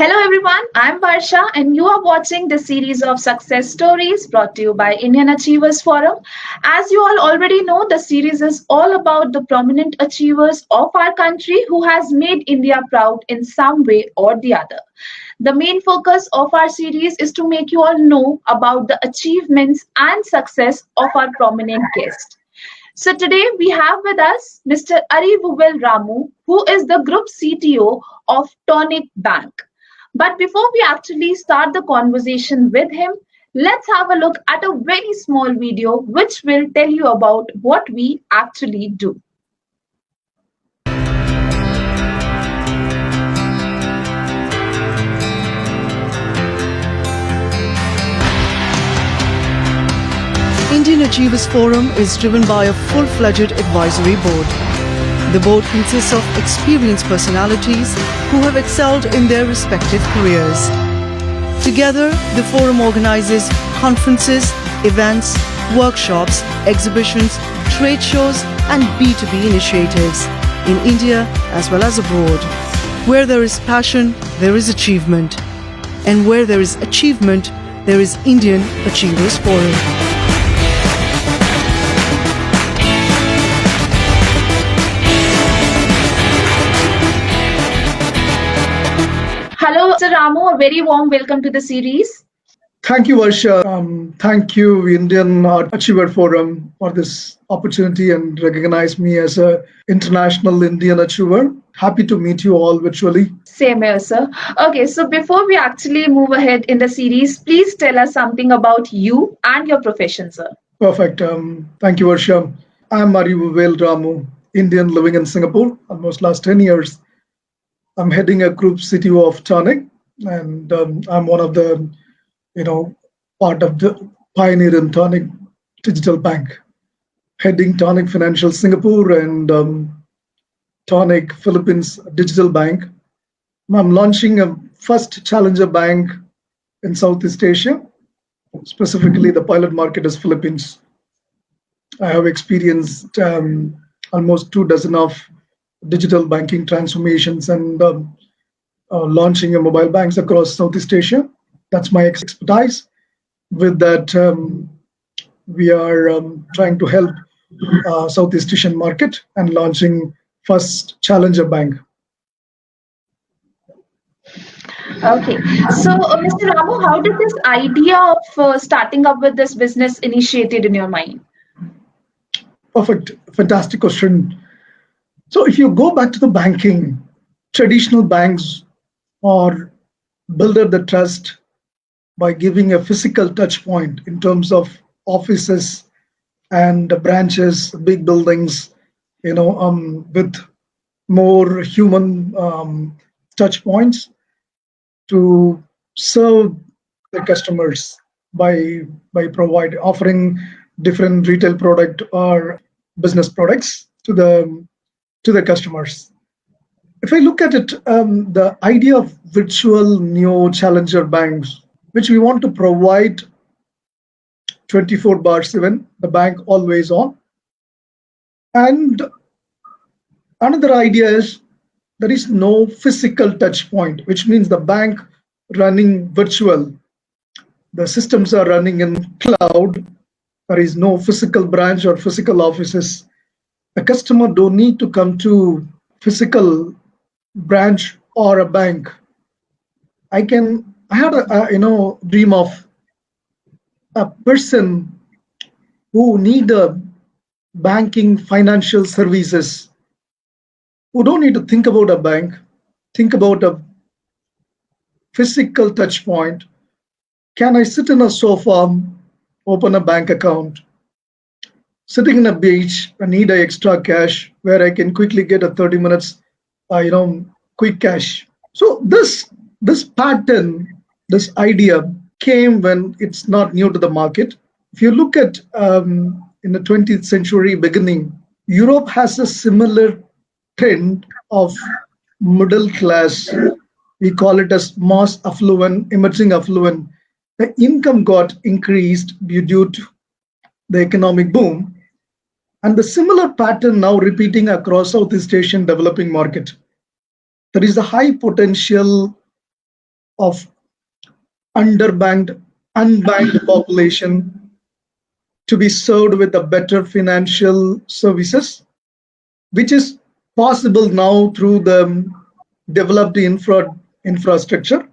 Hello everyone, I'm Varsha and you are watching the series of success stories brought to you by Indian Achievers Forum. As you all already know, the series is all about the prominent achievers of our country who has made India proud in some way or the other. The main focus of our series is to make you all know about the achievements and success of our prominent guests. So today we have with us Mr. Arivuvel Ramu, who is the Group CTO of Tonic Bank. But before we actually start the conversation with him, let's have a look at a very small video which will tell you about what we actually do. Indian Achievers Forum is driven by a full-fledged advisory board. The board consists of experienced personalities who have excelled in their respective careers. Together, the forum organizes conferences, events, workshops, exhibitions, trade shows, and B2B initiatives in India as well as abroad. Where there is passion, there is achievement. And where there is achievement, there is Indian Achievers Forum. Hello, Mr. Ramu, a very warm welcome to the series. Thank you, Varsha. Thank you, Indian Achiever Forum, for this opportunity and recognize me as an international Indian achiever. Happy to meet you all virtually. Same here, sir. Okay, so before we actually move ahead in the series, please tell us something about you and your profession, sir. Perfect. Thank you, Varsha. I'm Arivuvel Ramu, Indian living in Singapore, almost last 10 years. I'm heading a group CTO of Tonic, and I'm one of the, part of the pioneer in Tonic Digital Bank, heading Tonic Financial Singapore and Tonic Philippines Digital Bank. I'm launching a first challenger bank in Southeast Asia. Specifically, the pilot market is Philippines. I have experienced almost 24 of digital banking transformations and launching a mobile banks across Southeast Asia. That's my expertise. With that, we are trying to help Southeast Asian market and launching first challenger bank. Okay, so Mr. Ramu, how did this idea of starting up with this business initiated in your mind? Perfect, fantastic question. So if you go back to the banking, traditional banks are build the trust by giving a physical touch point in terms of offices and branches, big buildings, with more human touch points to serve the customers by offering different retail product or business products to the customers. If I look at it, the idea of virtual neo challenger banks, which we want to provide 24/7, the bank always on. And another idea is there is no physical touch point, which means the bank running virtual. The systems are running in cloud. There is no physical branch or physical offices. The customer don't need to come to physical branch or a bank. I had a dream of a person who need a banking financial services, who don't need to think about a bank, think about a physical touch point. Can I sit in a sofa, open a bank account? Sitting in a beach, I need a extra cash where I can quickly get a 30 minutes, quick cash. So this pattern, this idea came when it's not new to the market. If you look at in the 20th century beginning, Europe has a similar trend of middle class. We call it as mass affluent, emerging affluent. The income got increased due to the economic boom. And the similar pattern now repeating across Southeast Asian developing market. There is a high potential of underbanked, unbanked population to be served with a better financial services, which is possible now through the developed infrastructure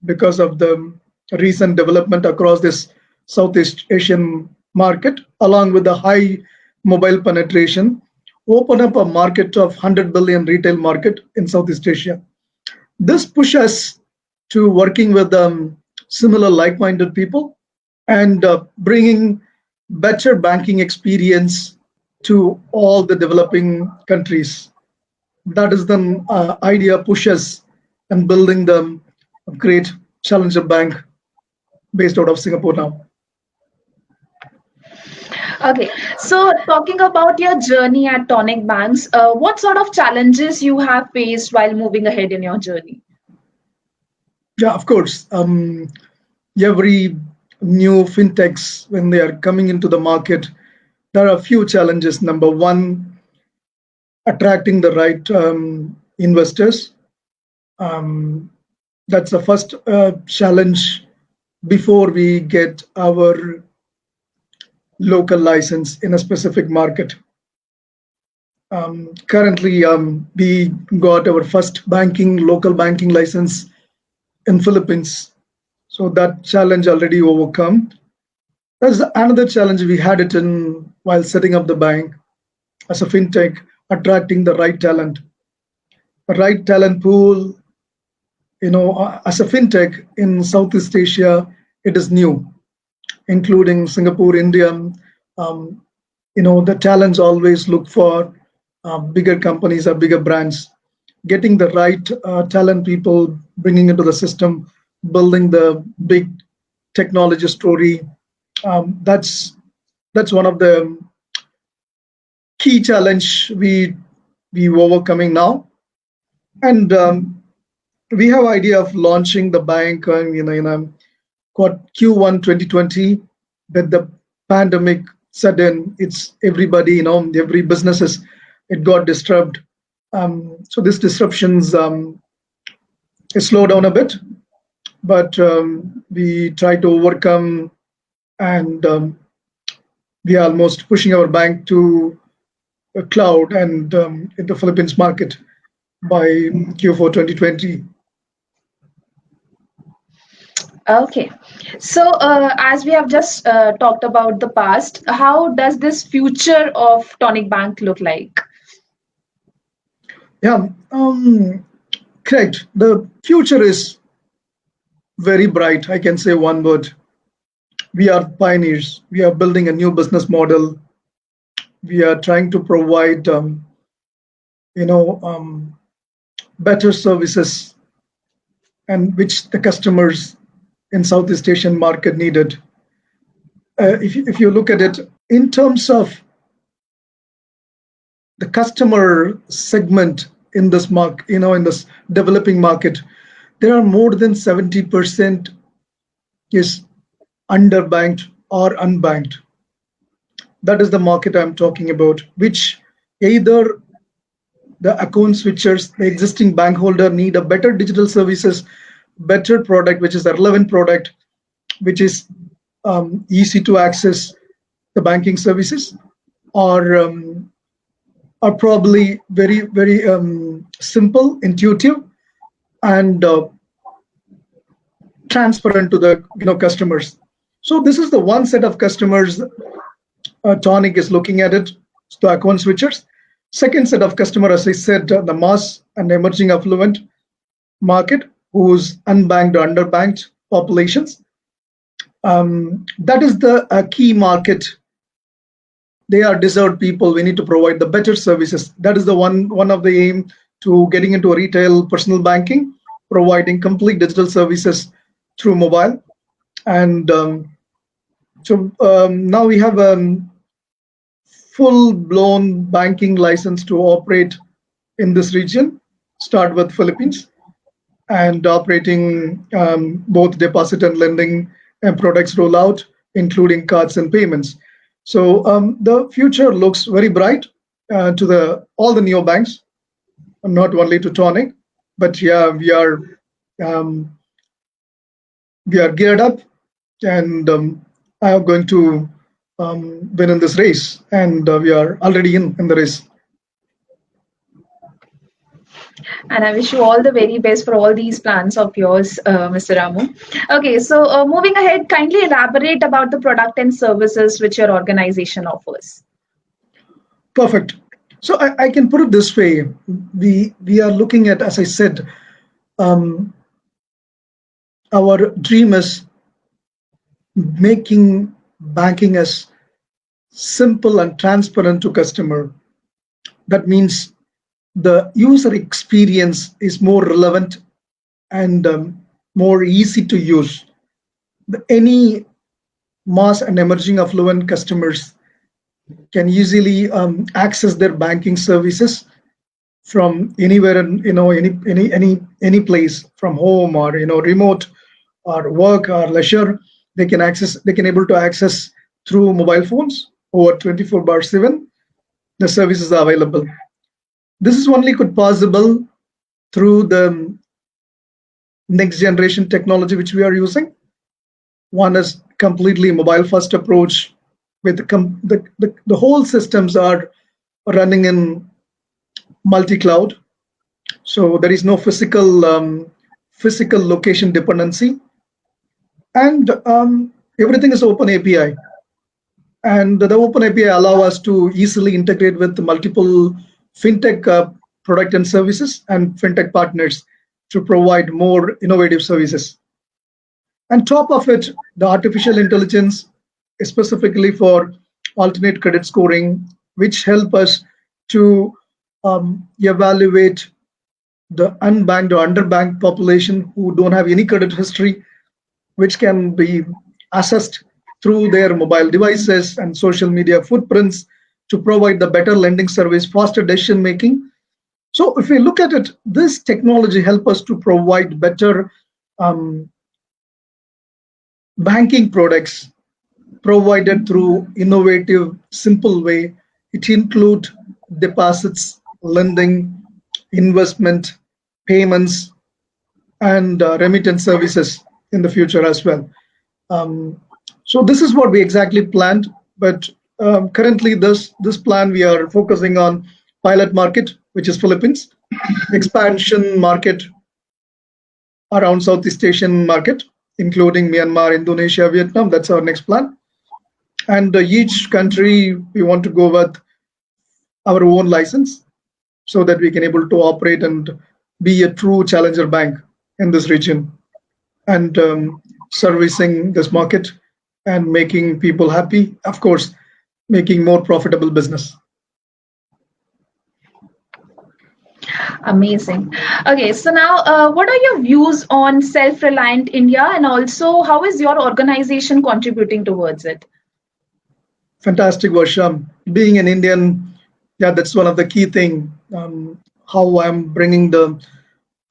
because of the recent development across this Southeast Asian market, along with the high mobile penetration, open up a market of 100 billion retail market in Southeast Asia. This pushes us to working with similar like-minded people and bringing better banking experience to all the developing countries. That is the idea pushes and building the great challenger bank based out of Singapore now. Okay, so talking about your journey at Tonic Banks, what sort of challenges you have faced while moving ahead in your journey? Yeah, of course. Every new fintechs, when they are coming into the market, there are a few challenges. Number one, attracting the right investors. Um, that's the first challenge before we get our local license in a specific market. Currently, we got our first local banking license in Philippines. So that challenge already overcome. There's another challenge we had it in while setting up the bank as a fintech, attracting the right talent pool. As a fintech in Southeast Asia, it is new, including Singapore, India. Um, the talents always look for bigger companies or bigger brands. Getting the right talent people, bringing into the system, building the big technology story. That's one of the key challenge we overcoming now, and we have idea of launching the bank in a Q1 2020, but the pandemic sudden it's everybody every businesses it got disturbed. So this disruptions slow down a bit, but we try to overcome, and we are almost pushing our bank to a cloud and in the Philippines market by Q4 2020. Okay, so as we have just talked about the past, how does this future of Tonic Bank look like? Yeah, correct. The future is very bright. I can say one word. We are pioneers. We are building a new business model. We are trying to provide, you know, um, better services and which the customers in Southeast Asian market needed. If you look at it in terms of the customer segment in this market, in this developing market, there are more than 70% is underbanked or unbanked. That is the market I'm talking about, which either the account switchers, the existing bank holder need a better digital services, better product, which is a relevant product, which is easy to access the banking services, or are probably very, very simple, intuitive, and transparent to the customers. So this is the one set of customers Tonic is looking at it, the account switchers. Second set of customer, as I said, the mass and emerging affluent market, who's unbanked or underbanked populations. That is the key market. They are deserved people. We need to provide the better services. That is the one of the aim to getting into a retail personal banking, providing complete digital services through mobile. And now we have full-blown banking license to operate in this region. Start with Philippines and operating both deposit and lending and products rollout, including cards and payments. So the future looks very bright to the all the neobanks, not only to Tonic, but yeah, we are. Um, We are geared up, and I am going to win in this race, and we are already in the race. And I wish you all the very best for all these plans of yours, Mr. Ramu. Okay, so moving ahead, kindly elaborate about the product and services which your organization offers. Perfect. So I can put it this way: we are looking at, as I said, um, our dream is making banking as simple and transparent to customer. That means the user experience is more relevant and more easy to use. Any mass and emerging affluent customers can easily access their banking services from anywhere, and any place, from home or remote or work or leisure. They can able to access through mobile phones over 24 bar 7. The services are available. This is only could possible through the next generation technology which we are using. One is completely mobile first approach, with the whole systems are running in multi cloud, so there is no physical location dependency, and everything is open API. And the open API allow us to easily integrate with multiple fintech product and services and fintech partners to provide more innovative services. And top of it, the artificial intelligence, specifically for alternate credit scoring, which help us to evaluate the unbanked or underbanked population who don't have any credit history, which can be assessed through their mobile devices and social media footprints to provide the better lending service, faster decision making. So if we look at it, this technology help us to provide better um, banking products provided through innovative, simple way. It include deposits, lending, investment, payments, and remittance services in the future as well. Um, so this is what we exactly planned, but currently this plan we are focusing on pilot market, which is Philippines, expansion market around Southeast Asian market, including Myanmar, Indonesia, Vietnam. That's our next plan. And each country we want to go with our own license so that we can able to operate and be a true challenger bank in this region, and servicing this market and making people happy, of course, making more profitable business. Amazing. Okay, so now what are your views on Self-Reliant India, and also how is your organization contributing towards it? Fantastic, Varsham. Being an Indian, yeah, that's one of the key thing. How I'm bringing the,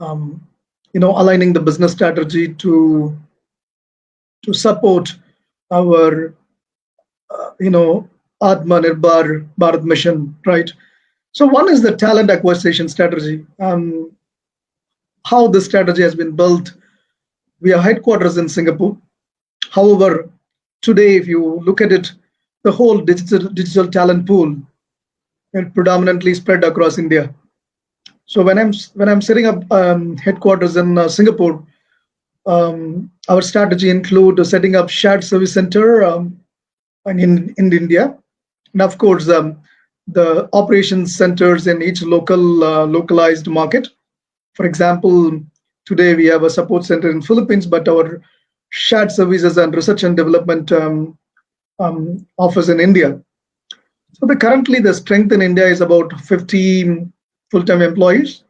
um, aligning the business strategy to support our, Atma Nirbhar Bharat mission, right? So one is the talent acquisition strategy. How the strategy has been built. We are headquarters in Singapore. However, today, if you look at it, the whole digital talent pool is predominantly spread across India. So when I'm setting up headquarters in Singapore, our strategy include setting up shared service center in India, and of course the operations centers in each localized market. For example, today we have a support center in Philippines, but our shared services and research and development office in India. So currently the strength in India is about 50 full-time employees.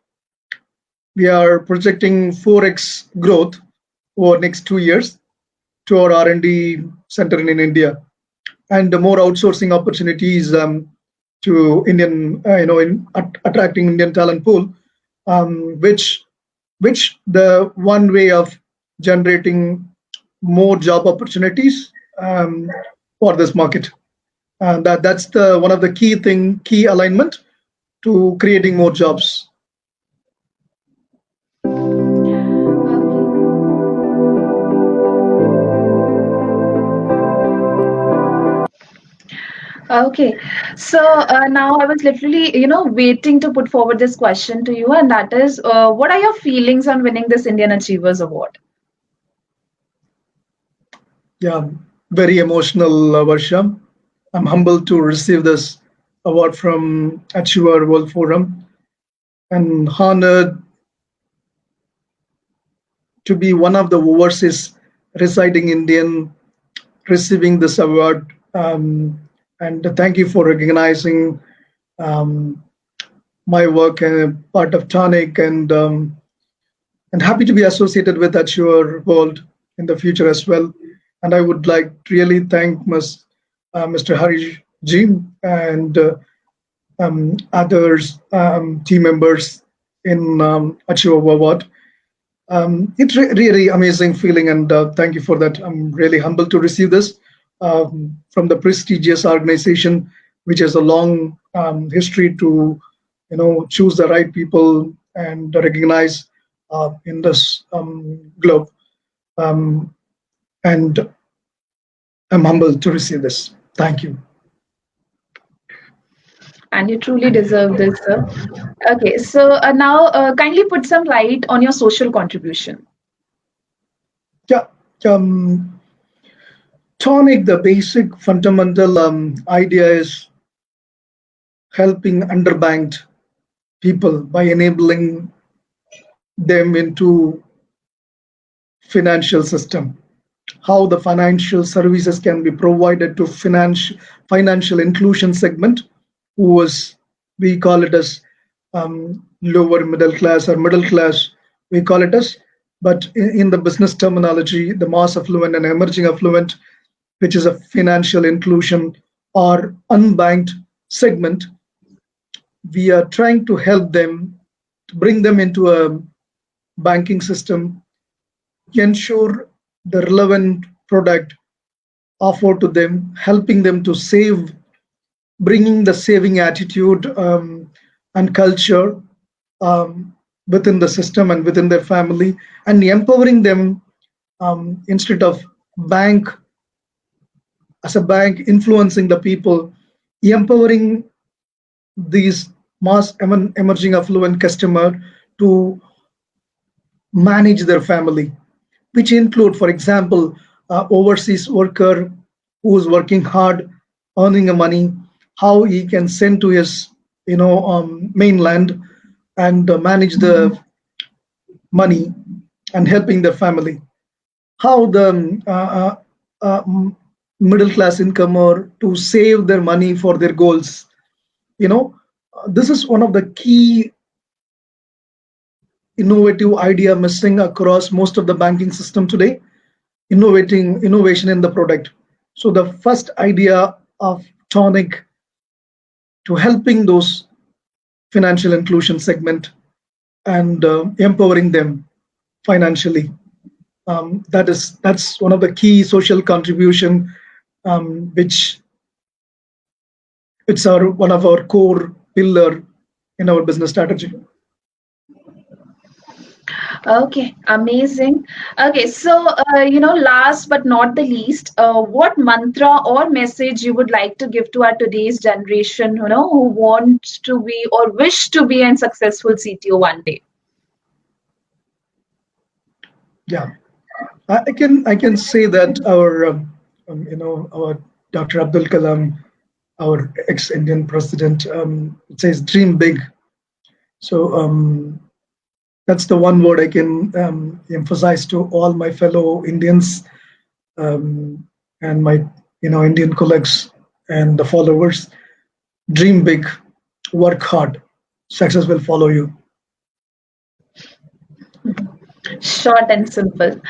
We are projecting 4x growth over next 2 years to our R&D center in India, and more outsourcing opportunities to Indian, in attracting Indian talent pool, which the one way of generating more job opportunities for this market. And that's the one of the key alignment to creating more jobs. Okay, so now I was literally, waiting to put forward this question to you, and that is, what are your feelings on winning this Indian Achievers Award? Yeah, very emotional, Varsha. I'm humbled to receive this award from Achiever World Forum and honored to be one of the overseas residing Indian receiving this award. And thank you for recognizing um, my work and part of Tonic, and happy to be associated with Achiever World in the future as well. And I would like to really thank Mr. Harish Jim and others team members in Achiever Award. It's really amazing feeling, and thank you for that. I'm really humbled to receive this from the prestigious organization, which has a long history to, choose the right people and recognize in this globe. Um, and I'm humbled to receive this. Thank you. And you truly deserve this, sir. Okay, so now kindly put some light on your social contribution. Yeah. Um, Tonic, the basic fundamental idea is helping underbanked people by enabling them into financial system, how the financial services can be provided to financial inclusion segment, who was, we call it as lower middle class or middle class, we call it as, but in the business terminology, the mass affluent and emerging affluent, which is a financial inclusion or unbanked segment, we are trying to help them, to bring them into a banking system, ensure the relevant product offered to them, helping them to save, bringing the saving attitude and culture within the system and within their family, and empowering them instead of bank as a bank influencing the people, empowering these emerging affluent customer to manage their family, which include, for example, overseas worker who's working hard, earning a money, how he can send to his, mainland and manage the money and helping the family. How the middle class incomer to save their money for their goals. This is one of the key innovative idea missing across most of the banking system today, innovation in the product. So the first idea of Tonic to helping those financial inclusion segment and empowering them financially, that's one of the key social contribution, which it's our one of our core pillar in our business strategy. Okay, amazing. Okay, so last but not the least, what mantra or message you would like to give to our today's generation, who want to be or wish to be a successful CTO one day? Yeah, I can say that our our Dr. Abdul Kalam, our ex-Indian president, says dream big. So that's the one word I can emphasize to all my fellow Indians and my Indian colleagues and the followers. Dream big, work hard, success will follow you. Short and simple.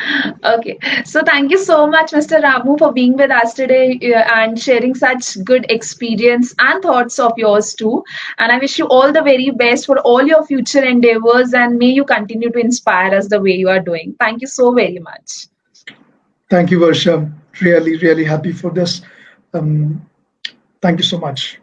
Okay. So thank you so much, Mr. Ramu, for being with us today and sharing such good experience and thoughts of yours too. And I wish you all the very best for all your future endeavors and may you continue to inspire us the way you are doing. Thank you so very much. Thank you, Varsha. Really, really happy for this. Um, Thank you so much.